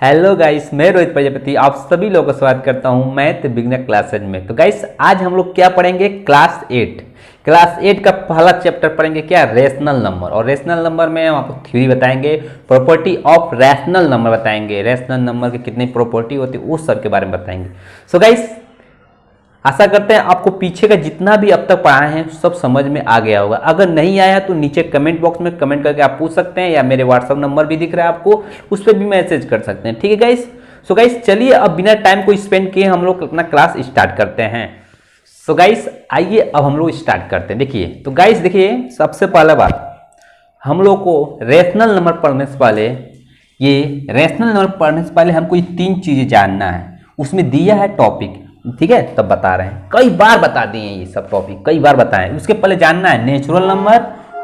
Hello guys, मैं रोहित प्रजापति आप सभी लोगों का स्वागत करता हूं मैथ बिगिनर क्लासेज में। तो गाइस आज हम लोग क्या पढ़ेंगे? क्लास 8 का पहला चैप्टर पढ़ेंगे क्या? Rational number. और रेशनल नंबर में हम आपको थ्योरी बताएंगे, प्रॉपर्टी ऑफ रैशनल नंबर बताएंगे, रैशनल नंबर की कितनी प्रॉपर्टी होती है उस सब के बारे में बताएंगे। सो गाइस आशा करते हैं आपको पीछे का जितना भी अब तक पढ़ाए हैं सब समझ में आ गया होगा। अगर नहीं आया तो नीचे कमेंट बॉक्स में कमेंट करके आप पूछ सकते हैं, या मेरे व्हाट्सअप नंबर भी दिख रहा है आपको, उस पर भी मैसेज कर सकते हैं। ठीक है गाइस? सो गाइस चलिए अब बिना टाइम को स्पेंड किए हम लोग अपना क्लास स्टार्ट करते हैं। सो गाइस आइए अब हम लोग स्टार्ट करते हैं। देखिए तो गाइस देखिए, सबसे पहला बात हम लोग को रैशनल नंबर पढ़ने से पहले हमको ये 3 चीजें जानना है। उसमें दिया है टॉपिक, ठीक है, तब बता रहे हैं, कई बार बता दिए ये सब टॉपिक, कई बार बताएं। उसके पहले जानना है नेचुरल नंबर,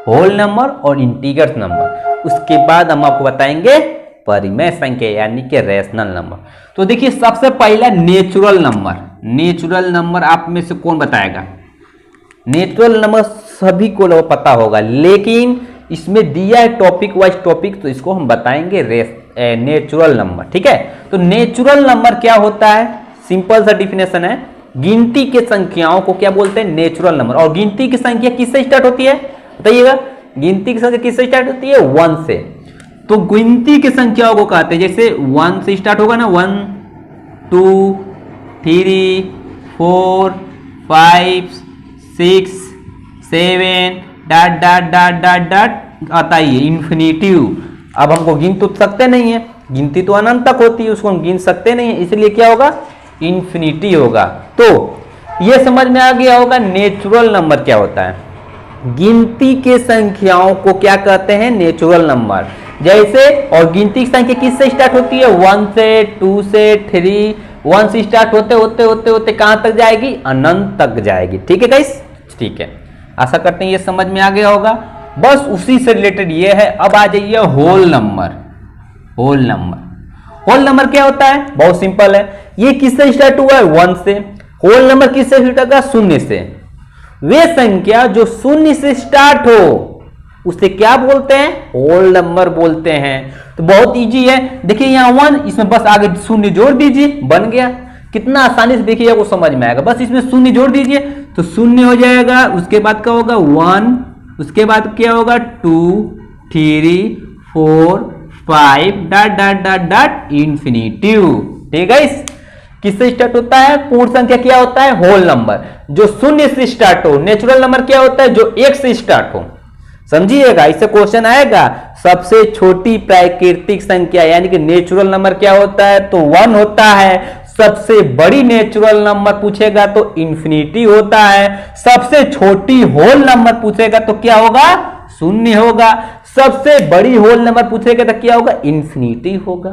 होल नंबर और इंटीजर्स नंबर। उसके बाद हम आपको बताएंगे परिमेय संख्या यानी कि रैशनल नंबर। तो देखिए सबसे पहला नेचुरल नंबर आप में से कौन बताएगा? नेचुरल नंबर सभी को पता होगा, लेकिन इसमें दिया है टॉपिक वाइज टॉपिक, तो इसको हम बताएंगे नेचुरल नंबर। ठीक है, तो नेचुरल नंबर क्या होता है? सिंपल सा डिफिनेशन है, गिनती के संख्याओं को क्या बोलते हैं? Natural number. और गिनती की संख्या किससे स्टार्ट होती है बताइएगा? गिनती की संख्या किससे स्टार्ट होती है? 1 से। तो गिनती की संख्याओं को कहते हैं, जैसे 1 से स्टार्ट होगा ना, 1 2 3 4 5 6 7 dot dot dot dot dot आता ही है इन्फिनिटिव। अब हमको गिन तो सकते नहीं है, गिनती तो अनंत तक होती है, उसको हम गिन सकते नहीं है, इसलिए क्या होगा? इन्फिनिटी होगा। तो यह समझ में आ गया होगा नेचुरल नंबर क्या होता है। गिनती के संख्याओं को क्या कहते हैं? Natural number. जैसे और गिनती की संख्या किससे स्टार्ट होती है? 1 से 2 से 3, 1 से स्टार्ट होते होते होते होते कहां तक जाएगी? अनंत तक जाएगी। ठीक है गाइस? ठीक है, आशा करते हैं ये समझ में आ गया होगा। बस उसी से रिलेटेड ये है। अब आ जाइए होल नंबर क्या होता है? बहुत सिंपल है, ये किससे स्टार्ट हुआ है? 1 से। होल नंबर किससे स्टार्ट होगा? 0 से। वे संख्या जो 0 से स्टार्ट हो उसे क्या बोलते हैं? होल नंबर बोलते हैं। तो बहुत इजी है, देखिए यहाँ 1, इसमें बस आगे 0 जोड़ दीजिए, बन गया। कितना आसानी से देखिए वो समझ में आएगा। बस इसमें 0 जोड़ दीजिए तो 0 हो जाएगा। उसके बाद क्या होगा? 1, उसके बाद क्या होगा? 2 3 4 5 dot dot dot dot infinitive. ठीक है, किससे स्टार्ट होता है? पूर्ण संख्या क्या होता है? Whole number. जो 0 से स्टार्ट हो। नेचुरल नंबर क्या होता है? जो 1 से स्टार्ट हो। समझिएगा, इससे क्वेश्चन आएगा। सबसे छोटी प्राकृतिक संख्या यानी कि नेचुरल नंबर क्या होता है? तो 1 होता है। सबसे बड़ी नेचुरल नंबर पूछेगा तो इन्फिनिटी होता है। सबसे छोटी होल नंबर पूछेगा तो क्या होगा? 0 होगा। सबसे बड़ी होल नंबर पूछेगा तो क्या होगा? इन्फिनिटी होगा।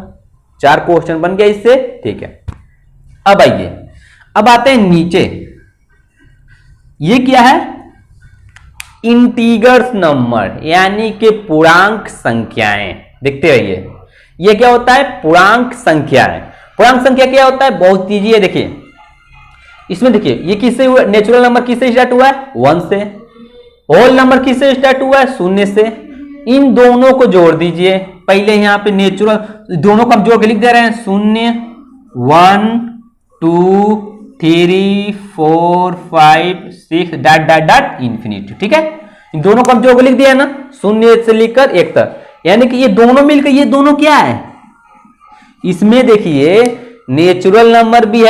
4 क्वेश्चन बन गया इससे। ठीक है, अब आइए, अब आते हैं नीचे। ये क्या है? इंटीजर्स नंबर यानी कि पूर्णांक संख्याएं। देखते रहिए, ये क्या होता है? पूर्णांक संख्याएं। पूर्णांक संख्या क्या होता है? बहुत इजी है। देखिए इसमें, देखिए ये किससे हुआ? नेचुरल नंबर किससे स्टार्ट हुआ है? 1 से। होल नंबर किससे स्टार्ट हुआ है? 0 से। इन दोनों को जोड़ दीजिए। पहले यहां पे नेचुरल दोनों को हम जोड़ के लिख दे रहे हैं, 0 1 2 3 4 5 6 डॉट डॉट डॉट इन्फिनिटी। ठीक है, इन दोनों को हम जोड़ के लिख दिया ना, 0 से लेकर 1 तक। यानी कि ये दोनों मिलकर ये दोनों क्या है? इसमें देखिए नेचुरल नंबर भी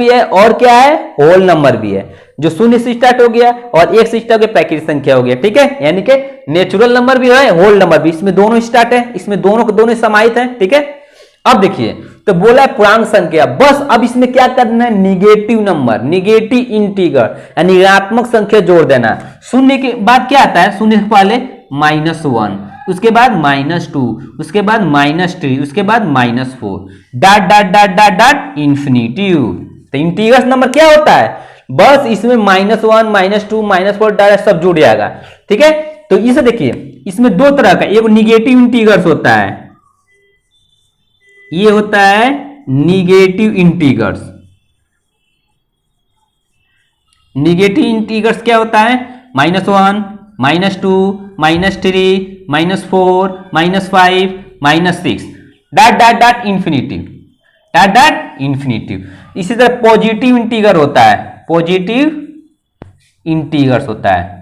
है, और क्या है? होल नंबर भी है। जो 0 से स्टार्ट हो गया और 1 से स्टार्ट हो गया प्राकृतिक संख्या हो गया। ठीक है, यानी कि नेचुरल नंबर भी है, होल नंबर भी, इसमें दोनों स्टार्ट है, इसमें दोनों समाहित है। ठीक है, अब देखिए तो बोला है पूर्णांक संख्या। बस अब इसमें क्या करना है? निगेटिव नंबर, निगेटिव इंटीजर यानी ऋणात्मक संख्या जोड़ देना। 0 के बाद क्या आता है? 0 से पहले -1, उसके बाद -2, उसके बाद -3, उसके बाद -4 dot dot dot dot dot infinitive. तो इंटीजर्स नंबर क्या होता है? बस इसमें -1 -2 -4 डॉट सब जुड़ जाएगा। ठीक है, तो इसे देखिए, इसमें 2 तरह का, एक निगेटिव इंटीजर्स होता है, ये होता है निगेटिव इंटीजर्स। निगेटिव इंटीजर्स क्या होता है? -1 -2 -3 -4 -5 -6 dot dot dot infinitive, dot dot infinitive. इसी तरह पॉजिटिव इंटीगर होता है, पॉजिटिव इंटीगर्स होता है,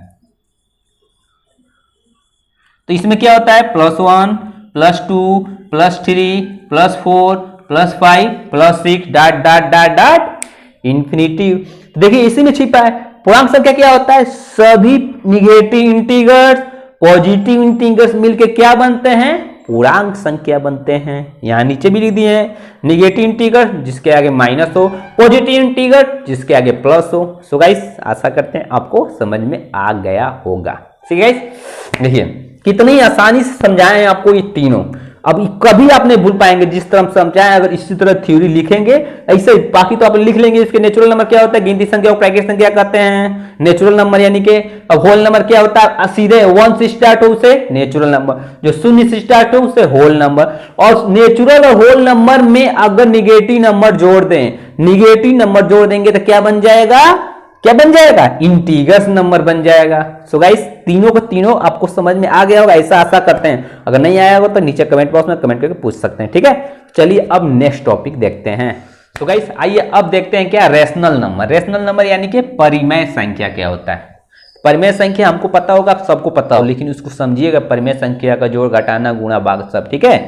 तो इसमें क्या होता है +1 +2 +3 +4 +5 +6 dot dot dot dot infinitive. देखिए इसी में छिपा है। पूर्णांक संख्या क्या होता है, सभी निगेटिव इंटीगर्स पॉजिटिव इंटीगर्स मिलके क्या बनते हैं, पूर्णांक संख्या बनते हैं। यहां नीचे भी लिख दिए हैं, निगेटिव इंटीगर जिसके आगे माइनस हो, पॉजिटिव इंटीगर जिसके आगे प्लस हो। सो गाइस आशा करते हैं आपको समझ में आ गया होगा। ठीक है गाइस, देखिए कितनी आसानी से समझाए हैं आपको ये तीनों। अब कभी आप नहीं भूल पाएंगे जिस तरह हम समझाएं, अगर इसी तरह थ्योरी लिखेंगे ऐसे, बाकी तो आप लिख लेंगे। इसके नेचुरल नंबर क्या होता है, गिनती संख्या को प्राकृतिक संख्या कहते हैं। नेचुरल नंबर यानी कि अब होल नंबर क्या होता है, सीधे 1 से स्टार्ट हो उसे नेचुरल नंबर, जो 0 से स्टार्ट हो उसे होल नंबर। और नेचुरल और होल नंबर में अगर निगेटिव नंबर जोड़ दें, निगेटिव नंबर जोड़ देंगे तो क्या बन जाएगा, क्या बन जाएगा, इंटीगर्स नंबर बन जाएगा। सो गाइस तीनों को तीनों आपको समझ में आ गया होगा, ऐसा आशा करते हैं। अगर नहीं आया होगा तो नीचे कमेंट बॉक्स में कमेंट करके पूछ सकते हैं। ठीक है, चलिए अब नेक्स्ट टॉपिक देखते हैं। सो गाइस आइए अब देखते हैं क्या रेशनल नंबर। रेशनल नंबर यानी कि परिमेय संख्या क्या होता है। परिमेय संख्या हमको पता होगा, सबको पता हो, लेकिन उसको समझिएगा, परिमेय संख्या का जोड़ घटाना गुणा भाग सब। ठीक है,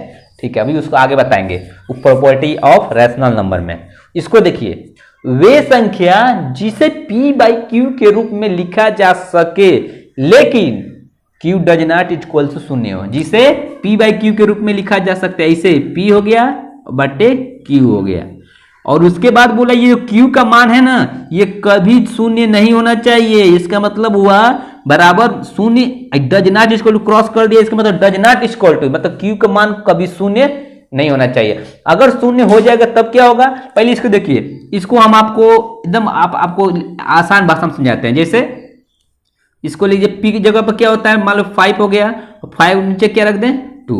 ठीक है, अभी उसको आगे बताएंगे प्रॉपर्टी ऑफ रेशनल नंबर में। इसको देखिए, वे संख्या जिसे p/q के रूप में लिखा जा सके लेकिन q does not equal to 0 हो, जिसे p/q के रूप में लिखा जा सकता है। इसे p हो गया बटे q हो गया, और उसके बाद बोला ये जो q का मान है ना, ये कभी 0 नहीं होना चाहिए। इसका मतलब हुआ बराबर 0, does not equal to cross कर दिया, इसका मतलब डज नॉट इक्वल टू, मतलब q का मान कभी 0 नहीं होना चाहिए। अगर 0 हो जाएगा तब क्या होगा, पहले इसको देखिए, इसको हम आपको एकदम आपको आसान भाषा में समझाते हैं। जैसे इसको लीजिए, p की जगह पर क्या होता है, मान लो 5 हो गया, 5 नीचे क्या रख दें 2,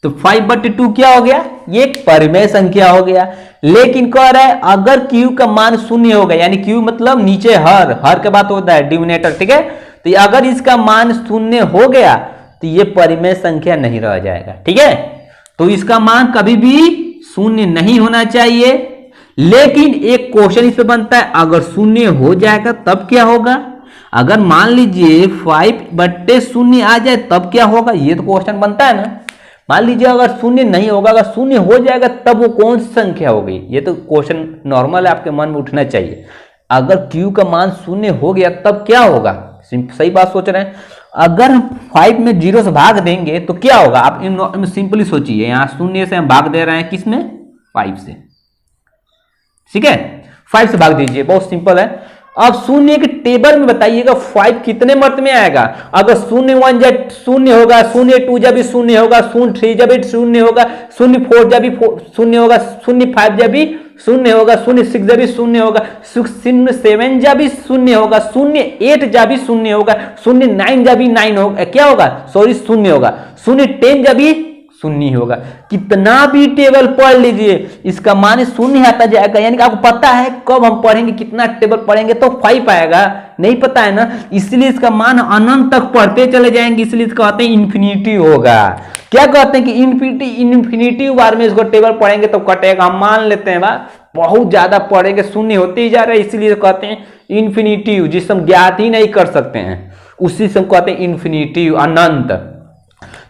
तो 5/2 क्या हो गया, ये एक परिमेय संख्या हो गया। लेकिन कह रहा है अगर q का मान 0 होगा, यानी q मतलब नीचे हर के बात होता है डिनोमिनेटर। ठीक है, तो अगर इसका मान 0 हो गया तो ये परिमेय संख्या नहीं रह जाएगा। ठीक है, तो इसका मान कभी भी 0 नहीं होना चाहिए। लेकिन एक क्वेश्चन इस पे बनता है, अगर 0 हो जाएगा तब क्या होगा, अगर मान लीजिए 5/0 आ जाए तब क्या होगा, ये तो क्वेश्चन बनता है ना। मान लीजिए अगर 0 नहीं होगा, अगर 0 हो जाएगा तब वो कौन सी संख्या होगी, ये तो क्वेश्चन नॉर्मल है, आपके मन में उठना चाहिए। अगर q का मान 0 हो गया तब क्या होगा, सही बात सोच रहे हैं। अगर 5 में 0 से भाग देंगे तो क्या होगा, आप इन सिंपली सोचिए, यहां 0 से हम भाग दे रहे हैं किसमें, 5 से। ठीक है, 5 से भाग दीजिए, बहुत सिंपल है। अब 0 के टेबल में बताइएगा 5 कितने मर्त में आएगा। अगर 0 जब 0 होगा, 0 जब भी 0 होगा, 0 जब भी 0 होगा, 0 जब भी 0 होगा, 0 जब भी 0 होगा, 0 जब भी 0 होगा, 0 जब भी 0 होगा, 0 जब भी 0 होगा, 0 जब भी 9 होगा, क्या होगा, सॉरी 0 होगा, 0 जब भी 0 होगा। कितना भी टेबल पढ़ लीजिए, इसका मान 0 आता जाएगा। यानी कि आपको पता है कब हम पढ़ेंगे, कितना टेबल पढ़ेंगे तो 5 आएगा, नहीं पता है ना, इसलिए इसका मान अनंत तक पढ़ते चले जाएंगे, इसलिए इसका कहते हैं इन्फिनिटी होगा। क्या कहते हैं कि इन्फिनिटी बार में इसको टेबल पढ़ेंगे तो कटेगा। हम मान लेते हैं बहुत ज्यादा पढ़ेंगे, 0 होते ही जा रहे हैं, इसलिए कहते हैं इन्फिनिटी, जिसे हम ज्ञात ही नहीं कर सकते हैं, उसी से हम कहते हैं इन्फिनिटी, अनंत।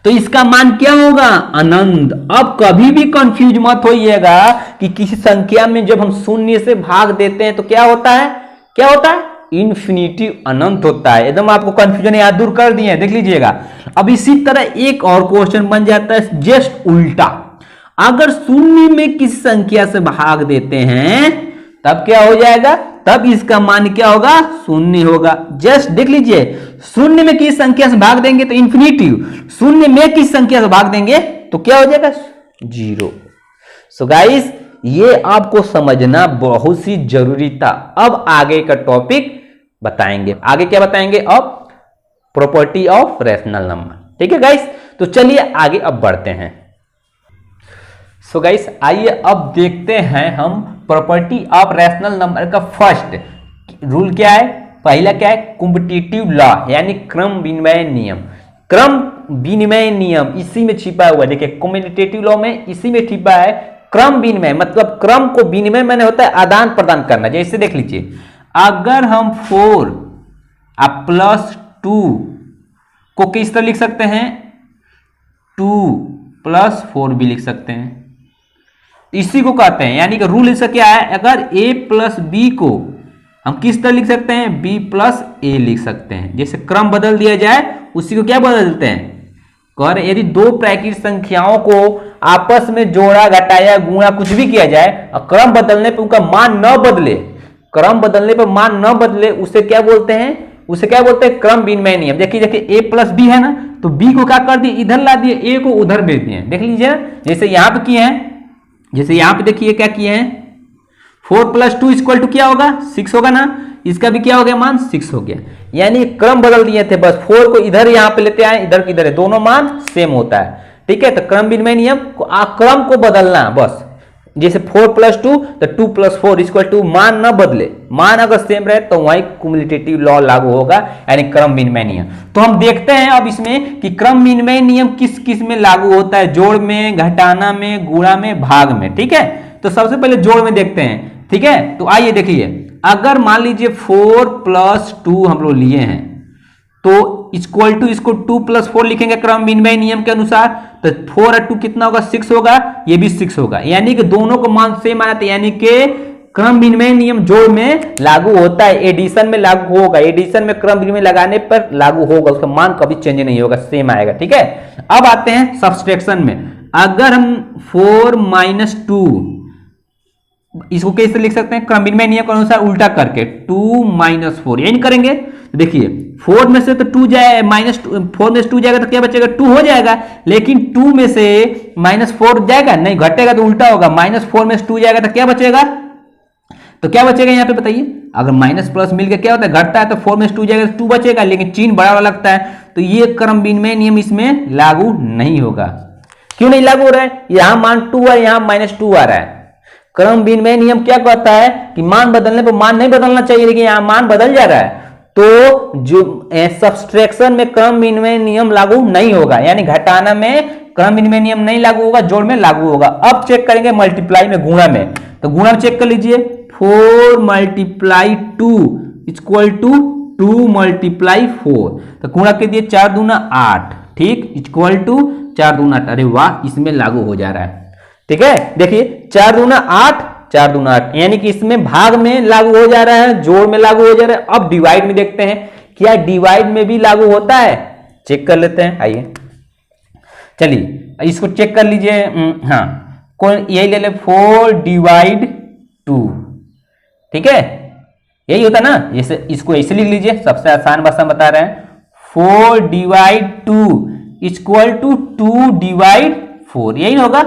तो इसका मान क्या होगा, अनंत। अब कभी भी कंफ्यूज मत होइएगा कि किसी संख्या में जब हम 0 से भाग देते हैं तो क्या होता है, क्या होता है, इन्फिनिटी, अनंत होता है। एकदम आपको कंफ्यूजन याद दूर कर दिए, देख लीजिएगा। अब इसी तरह एक और क्वेश्चन बन जाता है जस्ट उल्टा। अगर 0 में किसी संख्या से भाग देते हैं तब क्या हो जाएगा, तब इसका मान क्या होगा, 0 होगा। जस्ट देख लीजिए, 0 में किस संख्या से भाग देंगे तो इन्फिनिटिव, 0 में किस संख्या से भाग देंगे तो क्या हो जाएगा, 0। सो गाइस ये आपको समझना बहुत ही जरूरी था। अब आगे का टॉपिक बताएंगे, आगे क्या बताएंगे, अब प्रॉपर्टी ऑफ रेशनल नंबर। ठीक है गाइस, तो चलिए आगे अब बढ़ते हैं। सो गाइस आइए अब देखते हैं हम प्रॉपर्टी ऑफ रेशनल नंबर का फर्स्ट रूल क्या है। पहला क्या है, कॉम्पिटिटिव लॉ, यानी क्रम विनिमय नियम। क्रम विनिमय नियम इसी में छिपा हुआ है। देखिए कम्यूटेटिव लॉ में इसी में छिपा है क्रम विनिमय, मतलब क्रम को विनिमय मैंने होता है आदान प्रदान करना। जैसे देख लीजिए, अगर हम 4 प्लस 2 को किस तरह लिख सकते हैं, 2 प्लस 4 भी लिख सकते हैं, इसी को कहते हैं, यानी कि रूल इसका क्या है, अगर a प्लस बी को हम किस तरह लिख सकते हैं, b प्लस ए लिख सकते हैं। जैसे क्रम बदल दिया जाए उसी को क्या बदलते हैं, कर यदि दो प्राकृतिक संख्याओं को आपस में जोड़ा घटाया गुणा कुछ भी किया जाए और क्रम बदलने पर उनका मान न बदले, क्रम बदलने पर मान न बदले, उसे क्या बोलते हैं, उसे क्या बोलते हैं, क्रम विनिमय नियम। देखिए a प्लस बी है ना, तो b को क्या कर दिए, इधर ला दिए, a को उधर भेज दिए। देख लीजिए जैसे यहां पे किए हैं, जैसे यहां पे देखिए क्या किए हैं, 4 प्लस 2 इक्वल टू क्या होगा, 6 होगा ना, इसका भी क्या हो गया, मान 6 हो गया। यानी क्रम बदल दिए थे, बस 4 को इधर यहां पे लेते आए, इधर किधर है, दोनों मान सेम होता है। ठीक है, तो क्रम विनिमय नियम को क्रम को बदलना बस। जैसे 4 प्लस 2 तो 2 प्लस 4 इक्वल टू, मान ना बदले, मान अगर सेम रहे तो वही क्युमुलेटिव लॉ लागू होगा, यानी क्रम विनिमय नियम। तो हम देखते हैं अब इसमें कि क्रम विनिमय नियम किस किस में लागू होता है, जोड़ में, घटाना में, गुणा में, भाग में। ठीक है, तो सबसे पहले जोड़ में देखते हैं। ठीक है, तो आइए देखिए, अगर मान लीजिए 4 प्लस 2 हम लोग लिए हैं तो इक्वल टू इसको 2 प्लस 4 लिखेंगे क्रम विनिमय नियम के अनुसार, तो 4 और 2 कितना होगा, 6 होगा, ये भी 6 होगा, यानी कि दोनों को मान सेम आना था, यानी कि क्रम विनिमय नियम जोड़ में लागू होता है, एडिशन में लागू होगा, एडिशन में क्रम विनिमय लगाने पर लागू होगा, उसका मान कभी चेंज नहीं होगा, सेम आएगा। ठीक है, अब आते हैं सब्सट्रैक्शन में। अगर हम 4 माइनस 2 इसको कैसे लिख सकते हैं, क्रम विनिमय नियम के अनुसार उल्टा करके 2 माइनस 4, यही करेंगे। देखिए 4 में से तो 2 जाए, माइनस 4 में से 2 जाएगा तो क्या बचेगा, 2 हो जाएगा, लेकिन 2 में से माइनस 4 जाएगा नहीं, घटेगा तो उल्टा होगा, माइनस 4 में से 2 जाएगा तो क्या बचेगा, तो क्या बचेगा यहाँ पे बताइए, अगर माइनस प्लस मिलकर क्या होता है, घटता है, तो 4 में से 2 जाएगा तो 2 बचेगा, लेकिन चिन्ह बड़ा वाला लगता है, तो ये क्रम विनिमय नियम इसमें लागू नहीं होगा। क्यों नहीं लागू हो रहा है, यहां मान 2 है, यहां माइनस 2 आ रहा है। क्रम विनिमय नियम क्या कहता है कि मान बदलने पर मान नहीं बदलना चाहिए, लेकिन यहां मान बदल जा रहा है, तो जो सब्सट्रैक्शन में क्रम विनिमय नियम लागू नहीं होगा, यानी घटाना में क्रम विनिमय नियम नहीं लागू होगा, जोड़ में लागू होगा। अब चेक करेंगे मल्टीप्लाई में, गुणा में, तो गुणा में चेक कर लीजिए, 4 मल्टीप्लाई 2 इक्वल टू 2 मल्टीप्लाई 4, तो गुणा कर दिए, 4 दूना 8, ठीक, इक्वल टू 4 दूना 8, अरे वाह, इसमें लागू हो जा रहा है। ठीक है, देखिए 4 दूना 8, 4 दूना 8, यानी कि इसमें भाग में लागू हो जा रहा है, जोड़ में लागू हो जा रहा है। अब डिवाइड में देखते हैं, क्या डिवाइड में भी लागू होता है, चेक कर लेते हैं। आइए चलिए इसको चेक कर लीजिए, हाँ कौन, यही ले ले, 4 डिवाइड 2, ठीक है, यही होता ना, जैसे इसको ऐसे लिख लीजिए, सबसे आसान भाषा बता रहे हैं, 4 डिवाइड 2 इक्वल टू 2 डिवाइड 4, यही होगा।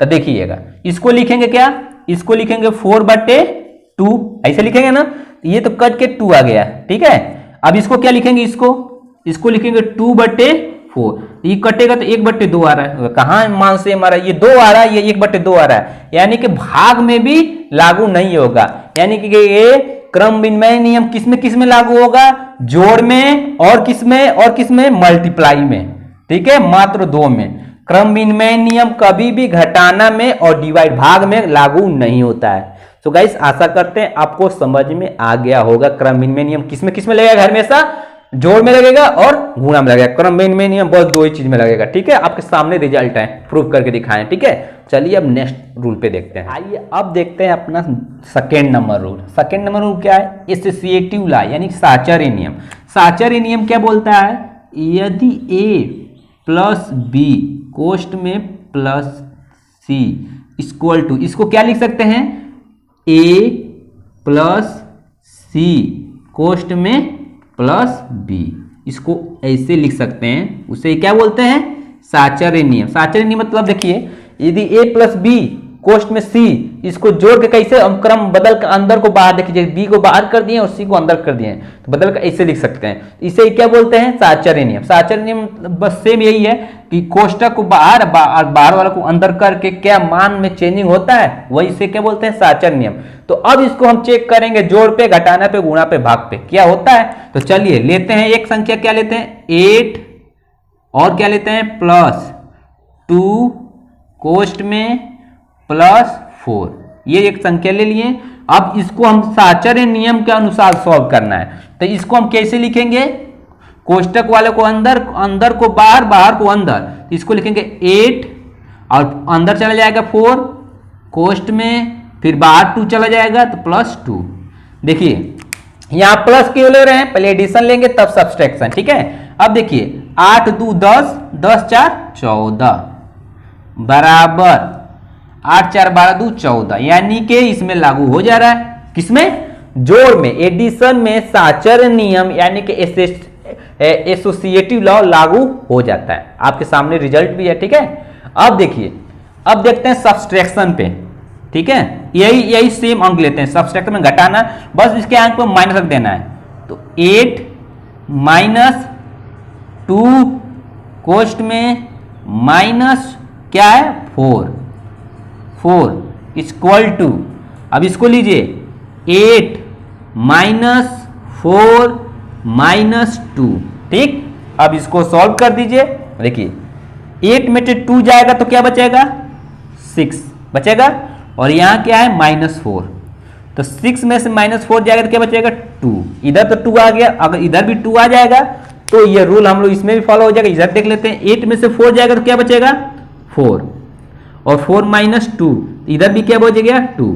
तो देखिएगा, इसको लिखेंगे क्या, इसको लिखेंगे 4/2, ऐसे लिखेंगे ना, ये तो कट के 2 आ गया। ठीक है, अब इसको क्या लिखेंगे, इसको लिखेंगे 2/4, ये कटेगा तो 1/2 आ रहा है, कहां मान से हमारा ये 2 आ रहा है, ये 1/2 आ रहा है, यानी कि भाग में भी लागू नहीं होगा, यानी कि ये क्रम विनिमय नियम किसमें लागू होगा, जोड़ में, और किसमें मल्टीप्लाई में। ठीक है, मात्र 2 में। क्रम विनिमय नियम कभी भी घटाना में और डिवाइड भाग में लागू नहीं होता है। तो गाइस आशा करते हैं आपको समझ में आ गया होगा, क्रम विनिमय नियम किसमें लगेगा, हमेशा जोड़ में लगेगा और गुणा में लगेगा, क्रम विनिमय नियम बस 2 ही चीज में लगेगा। ठीक है, आपके सामने रिजल्ट है, प्रूव करके दिखाएं। ठीक है, चलिए अब नेक्स्ट रूल पे देखते हैं। आइए अब देखते हैं अपना second number rule. Second number rule क्या है, एसोसिएटिव लॉ, यानी साहचर्य नियम। साहचर्य नियम क्या बोलता है, यदि a प्लस बी कोष्ठ में प्लस सी इक्वल टू, इसको क्या लिख सकते हैं, a प्लस सी कोष्ठ में प्लस बी, इसको ऐसे लिख सकते हैं, उसे क्या बोलते हैं, साहचर्य नियम। साहचर्य नियम मतलब देखिए, यदि a प्लस बी कोष्ठ में c, इसको जोड़ के कैसे हम क्रम बदल कर अंदर को बाहर, देखिए b को बाहर कर दिए और c को अंदर कर दिए, तो बदल कर ऐसे लिख सकते हैं, इसे क्या बोलते हैं, साहचर्य नियम। साहचर्य नियम बस सेम यही है कि कोष्ठक को बाहर वाला को अंदर करके क्या मान में चेंजिंग होता है, वही इसे क्या बोलते हैं, साहचर्य नियम। तो अब इसको हम चेक करेंगे, जोड़ पे, घटाना पे, गुणा पे, भाग पे क्या होता है। तो चलिए लेते हैं एक संख्या, क्या लेते हैं, 8 और क्या लेते हैं +2 कोष्ट में +4, ये एक संख्या ले लिए। अब इसको हम साचर्य नियम के अनुसार सॉल्व करना है, तो इसको हम कैसे लिखेंगे, कोष्टक वाले को अंदर, अंदर को बाहर, बाहर को अंदर, तो इसको लिखेंगे 8 और अंदर चला जाएगा 4 कोष्ट में, फिर बाहर 2 चला जाएगा तो +2। देखिए यहाँ प्लस क्यों ले रहे हैं, पहले एडिशन लेंगे तब सब्सट्रैक्शन, ठीक है। अब देखिए 8 2 10, 10 4 14 बराबर 8 4 12 2 14, यानी कि इसमें लागू हो जा रहा है, किसमें, जोड़ में, एडिशन में साचर्य नियम यानी कि एसोसिएटिव लॉ लागू हो जाता है। आपके सामने रिजल्ट भी है, ठीक है। अब देखिए, अब देखते हैं सब्सट्रैक्शन पे, ठीक है। यही सेम अंक लेते हैं, सब्सट्रैक्शन में घटाना, बस इसके अंक पर माइनस रख देना है, तो 8 - 2 कोष्ट में माइनस क्या है 4 इक्वल टू, अब इसको लीजिए 8 - 4 - 2, ठीक। अब इसको सॉल्व कर दीजिए, देखिए 8 में से 2 जाएगा तो क्या बचेगा 6 बचेगा, और यहां क्या है -4, तो 6 में से -4 जाएगा तो क्या बचेगा 2, इधर तो 2 आ गया, अगर इधर भी 2 आ जाएगा तो ये रूल हम लोग इसमें भी फॉलो हो जाएगा। इधर देख लेते हैं, 8 में से 4 जाएगा तो क्या बचेगा 4, और 4 - 2, इधर भी क्या बचेगा 2,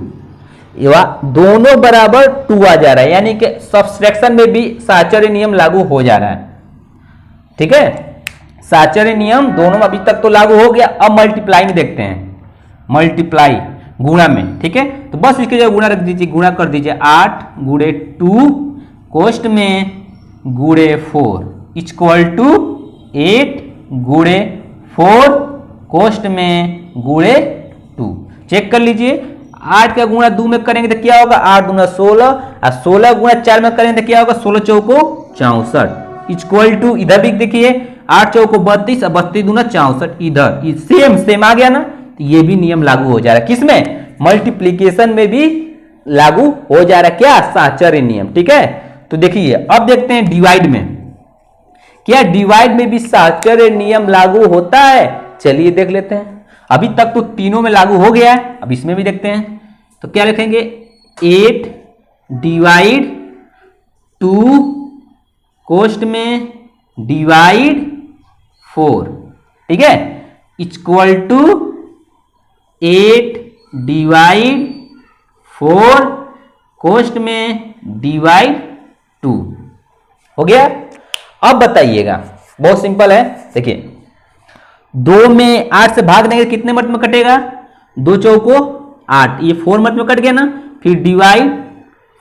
दोनों बराबर 2 आ जा रहा है, यानी कि सब्सट्रैक्शन में भी साचर्य नियम लागू हो जा रहा है, ठीक है। साचर्य नियम दोनों अभी तक तो लागू हो गया, अब मल्टीप्लाई में देखते हैं, मल्टीप्लाई गुणा में, ठीक है। तो बस इसके जगह गुणा रख दीजिए, गुणा कर दीजिए 8 × 2 कोष्ट में ×4 इक्वल टू 8 × 4 कोष्ट में ×2। चेक कर लीजिए, 8 का गुणा 2 में करेंगे तो क्या होगा 8 दूना 16, और 16 गुणा 4 में करेंगे तो क्या होगा 16 चौको 64 इक्वल टू, इधर भी देखिए 8 चौको 32 और 32 दूना 64, इधर सेम आ गया ना, तो ये भी नियम लागू हो जा रहा है, किसमें, मल्टीप्लीकेशन में भी लागू हो जा रहा है, क्या, साचर्य नियम, ठीक है। तो देखिए अब देखते हैं डिवाइड में, क्या डिवाइड में भी साचर्य नियम लागू होता है, चलिए देख लेते हैं। अभी तक तो तीनों में लागू हो गया है, अब इसमें भी देखते हैं, तो क्या लिखेंगे 8 / 2 कोष्ट में डिवाइड 4, ठीक है, इक्वल टू 8 / 4 कोष्ट में डिवाइड 2 हो गया। अब बताइएगा, बहुत सिंपल है, देखिए 2 में 8 से भाग देंगे कितने मत में कटेगा, 2 चौको 8, ये 4 मत में कट गया ना, फिर डिवाइड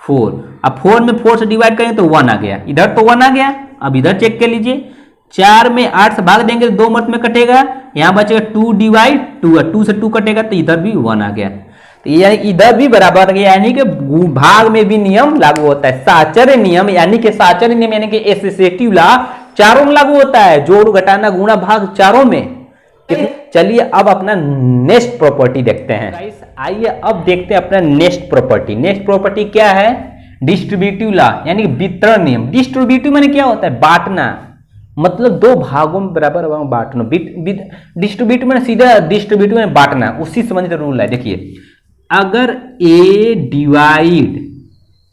4, अब 4 में 4 से डिवाइड करेंगे तो 1 आ गया, इधर तो 1 आ गया। अब इधर चेक कर लीजिए, 4 में 8 से भाग देंगे तो 2 मत में कटेगा, यहां बचेगा 2 / 2, 2 से 2 कटेगा तो इधर भी 1 आ गया, तो यानी इधर भी बराबर आ गया, यानी कि भाग में भी नियम लागू होता है, साचर्य नियम यानी कि साचर्य नियम यानी कि एसोसिएटिव लॉ चारों में लागू होता है, जोड़ घटाना गुणा भाग चारों में। चलिए अब अपना नेक्स्ट प्रॉपर्टी देखते हैं, आइए अब देखते हैं अपना नेक्स्ट प्रॉपर्टी। नेक्स्ट प्रॉपर्टी क्या है, डिस्ट्रीब्यूटिव लॉ यानी वितरण नियम। डिस्ट्रीब्यूटिव माने क्या होता है, बांटना, मतलब 2 भागों में बराबर बांटना। डिस्ट्रीब्यूटिव माने सीधा डिस्ट्रीब्यूटिव में बांटना, उसी संबंधित रूल है। देखिए अगर ए डिवाइड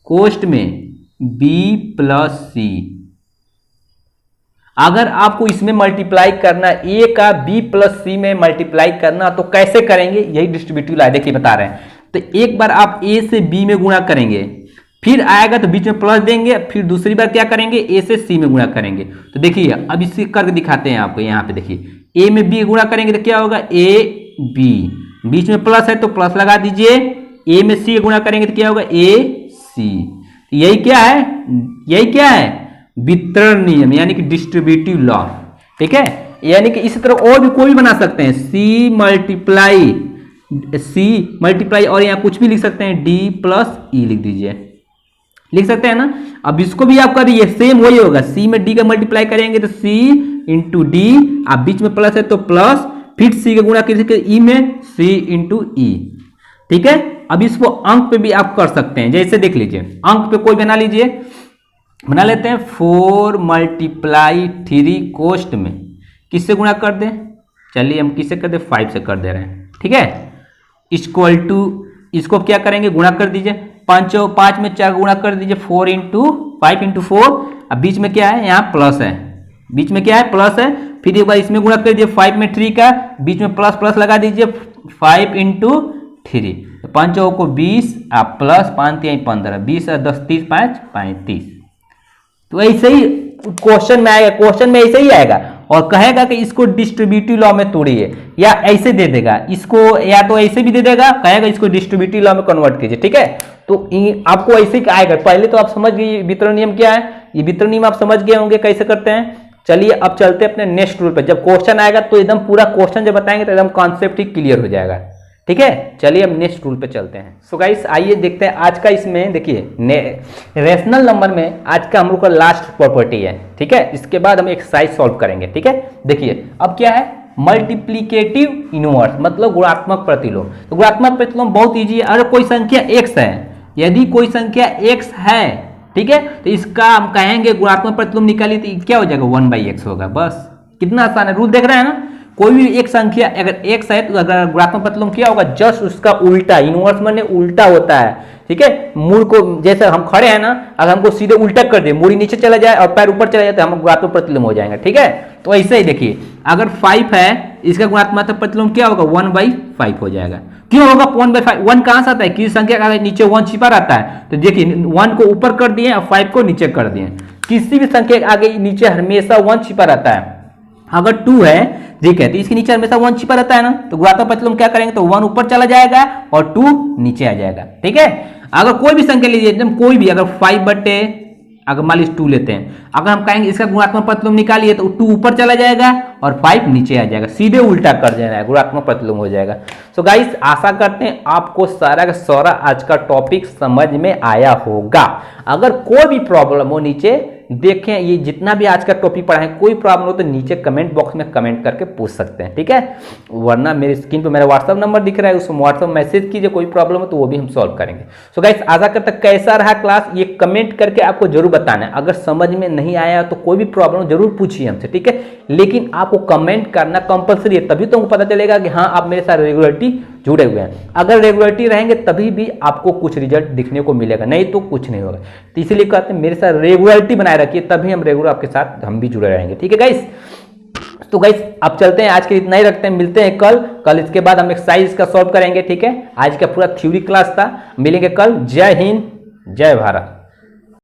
कोष्ट में बी प्लस सी, अगर आपको इसमें मल्टीप्लाई करना, ए का बी प्लस सी में मल्टीप्लाई करना, तो कैसे करेंगे, यही डिस्ट्रीब्यूटिव लॉ देखिए बता रहे हैं। तो एक बार आप ए से बी में गुणा करेंगे, फिर आएगा तो बीच में प्लस देंगे, फिर दूसरी बार क्या करेंगे ए से सी में गुणा करेंगे। तो देखिए अब इसे करके दिखाते हैं आपको, यहाँ पे देखिए ए में बी गुणा करेंगे तो क्या होगा ए बी, बीच में प्लस है तो प्लस लगा दीजिए, ए में सी गुणा करेंगे तो क्या होगा ए सी। यही क्या है, यही क्या है वितरण नियम यानी कि डिस्ट्रीब्यूटिव लॉ, ठीक है। यानी कि इसी तरह और भी कोई भी बना सकते हैं, सी मल्टीप्लाई और यहाँ कुछ भी लिख सकते हैं, डी प्लस ई लिख दीजिए, लिख सकते हैं ना। अब इसको भी आप करिए, सेम वही होगा, सी में डी का मल्टीप्लाई करेंगे तो सी इंटू डी, आप बीच में प्लस है तो प्लस, फिर सी का गुणा करके ई में सी इंटू ई, ठीक है। अब इसको अंक पे भी आप कर सकते हैं, जैसे देख लीजिए अंक पे कोई बना लीजिए, बना लेते हैं 4 × 3 कोष्ट में किससे गुणा कर दें, चलिए हम किससे कर दें, 5 से कर दे रहे हैं, ठीक है। इक्वल टू इसको क्या करेंगे, गुणा कर दीजिए, 5 में 4 गुणा कर दीजिए, 4 इंटू 5 इंटू 4, अब बीच में क्या है, यहाँ प्लस है, बीच में क्या है, प्लस है, फिर एक बार इसमें गुणा कर दीजिए 5 में 3 का, बीच में प्लस प्लस लगा दीजिए, 5 इंटू 3, 5 को 20 आप प्लस 5 3 15, 20 10 30 5 35। तो ऐसे ही क्वेश्चन में आएगा, क्वेश्चन में ऐसे ही आएगा और कहेगा कि इसको डिस्ट्रीब्यूटिव लॉ में तोड़िए, या ऐसे दे देगा इसको, या तो ऐसे भी दे देगा, कहेगा इसको डिस्ट्रीब्यूटिव लॉ में कन्वर्ट कीजिए, ठीक है। तो आपको ऐसे ही आएगा। पहले तो आप समझ गए वितरण नियम क्या है, ये वितरण नियम आप समझ गए होंगे कैसे करते हैं। चलिए अब चलते हैं अपने नेक्स्ट रूल पे। जब क्वेश्चन आएगा तो एकदम पूरा क्वेश्चन जब बताएंगे तो एकदम कॉन्सेप्ट ही क्लियर हो जाएगा, ठीक है। चलिए अब नेक्स्ट रूल पे चलते हैं। सो गाइस आइए देखते हैं आज का, इसमें देखिए रेशनल नंबर में आज का हम लोग का लास्ट प्रॉपर्टी है, ठीक है। इसके बाद हम एक्सरसाइज सॉल्व करेंगे, ठीक है। देखिए अब क्या है, मल्टीप्लीकेटिव इनवर्स मतलब गुणात्मक प्रतिलोम। तो गुणात्मक प्रतिलोम बहुत ईजी है। अगर कोई संख्या x है, यदि कोई संख्या x है, ठीक है, तो इसका हम कहेंगे गुणात्मक प्रतिलोम निकालिए तो क्या हो जाएगा, 1/x होगा। बस कितना आसान है, रूल देख रहे हैं ना। कोई भी एक संख्या अगर x है तो अगर गुणात्मक प्रतिलोम क्या होगा, जस्ट उसका उल्टा, इनवर्स माने उल्टा होता है, ठीक है। मूल को जैसे हम खड़े हैं ना, अगर हमको सीधे उल्टा कर दे, मूड़ी नीचे चला जाए और पैर ऊपर चला जाए तो हम गुणात्मक प्रतिलोम हो जाएंगे, ठीक है। तो ऐसे ही देखिए अगर 5 है, इसका गुणात्मक प्रतिलोम क्या होगा, 1/5 हो जाएगा। क्यों होगा 1/5, 1 कहां से आता है, किसी संख्या का नीचे 1 छिपा रहता है, तो देखिए 1 को ऊपर कर दिए और 5 को नीचे कर दिए। किसी भी संख्या के आगे नीचे हमेशा 1 छिपा रहता है। अगर 2 है, ठीक है, तो इसके नीचे हमेशा 1 छिपा रहता है ना, तो गुणात्मक प्रतिलोम क्या करेंगे, तो 1 ऊपर चला जाएगा और 2 नीचे आ जाएगा, ठीक है। अगर कोई भी संख्या लीजिए, एकदम कोई भी, अगर 5 अगर मान लीजिए 2 लेते हैं, अगर हम कहेंगे इसका गुणात्मक प्रतिलोम निकालिए तो 2 ऊपर चला जाएगा और 5 नीचे आ जाएगा, सीधे उल्टा कर देना है, गुणात्मक प्रतिलोम हो जाएगा। सो गाइस आशा करते हैं आपको सारा का सारा आज का टॉपिक समझ में आया होगा। अगर कोई भी प्रॉब्लम हो नीचे देखें, ये जितना भी आज का टॉपिक पढ़ा है, कोई प्रॉब्लम हो तो नीचे कमेंट बॉक्स में कमेंट करके पूछ सकते हैं, ठीक है। वरना मेरी स्क्रीन पे मेरा व्हाट्सअप नंबर दिख रहा है, उसमें व्हाट्सअप मैसेज कीजिए, कोई प्रॉब्लम हो तो वो भी हम सॉल्व करेंगे। सो गाइस आशा करता कैसा रहा क्लास, ये कमेंट करके आपको जरूर बताना है। अगर समझ में नहीं आया तो कोई भी प्रॉब्लम जरूर पूछिए हमसे, ठीक है। लेकिन आपको कमेंट करना कंपलसरी है, तभी तो हमको पता चलेगा कि हाँ आप मेरे साथ रेगुलरिटी जुड़े हुए हैं। अगर रेगुलरिटी रहेंगे तभी भी आपको कुछ रिजल्ट दिखने को मिलेगा, नहीं तो कुछ नहीं होगा। तो इसीलिए कहते हैं मेरे साथ रेगुलरिटी बनाए रखिए, तभी हम रेगुलर आपके साथ हम भी जुड़े रहेंगे, ठीक है गाइस। तो गाइस अब चलते हैं, आज के इतना ही रखते हैं, मिलते हैं कल इसके बाद हम एक्सरसाइज का सॉल्व करेंगे, ठीक है। आज का पूरा थ्योरी क्लास था, मिलेंगे कल। जय हिंद, जय भारत।